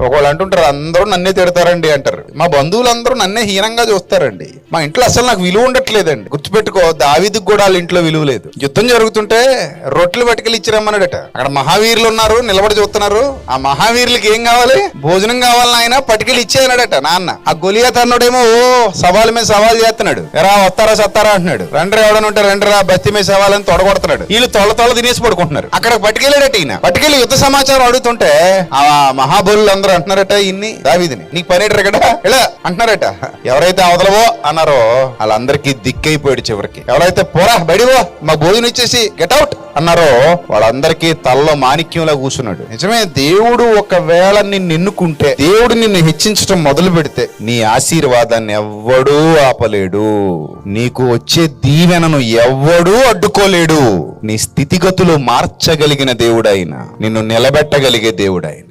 ఒకళ్ళు అంటుంటారు అందరూ నన్నే తిడతారండి అంటారు. మా బంధువులందరూ నన్నే హీనంగా చూస్తారండి. మా ఇంట్లో అసలు నాకు విలువ ఉండట్లేదండి. గుర్తుపెట్టుకో, దావీదుకు కూడా వాళ్ళ ఇంట్లో విలువ లేదు. యుద్ధం జరుగుతుంటే రొట్టెలు పట్టుకెళ్ళి ఇచ్చిరమ్మన్నాడట. అక్కడ మహావీరులు ఉన్నారు, నిలబడి చూస్తున్నారు. ఆ మహావీరులకి ఏం కావాలి? భోజనం కావాలని ఆయన పట్టుకెళ్ళి ఇచ్చేయన్నాడట నాన్న. ఆ గొలియాత్ అన్నాడేమో ఓ సవాల్ మీద సవాల్ చేస్తున్నాడు. ఎరా వస్తారా సత్తారా అంటున్నాడు. రండ్రా ఎవడనుంటే రండ్రా బస్తి మీద సవాలని తొడగొడుతున్నాడు. వీళ్ళు తొల తినేసి పడుకుంటున్నారు. అక్కడ పట్టుకెళ్ళాడట ఈయన. పట్టుకెళ్ళి యుద్ధ సమాచారం అడుగుతుంటే ఆ మహాబలులు అందరూ అంటున్నారట ఇన్ని దావీదుని, నీకు పనేటరు కదా ఇలా అంటున్నారట. ఎవరైతే అవతలవో అన్నారో వాళ్ళందరికీ దిక్కైపోయాడు. చివరికి ఎవరైతే పోరా బడివో మా భోజనం ఇచ్చేసి గెట్ అవుట్ అన్నారో వాళ్ళందరికీ తలలో మాణిక్యంలా కూర్చున్నాడు. నిజమే, దేవుడు ఒకవేళ నిన్ను ఎన్నుకుంటే, దేవుడు నిన్ను హెచ్చించడం మొదలు పెడితే నీ ఆశీర్వాదాన్ని ఎవ్వడూ ఆపలేడు. నీకు వచ్చే దీవెనను ఎవ్వడూ అడ్డుకోలేడు. నీ స్థితిగతులు మార్చగలిగిన దేవుడైన, నిన్ను నిలబెట్టగలిగే దేవుడైన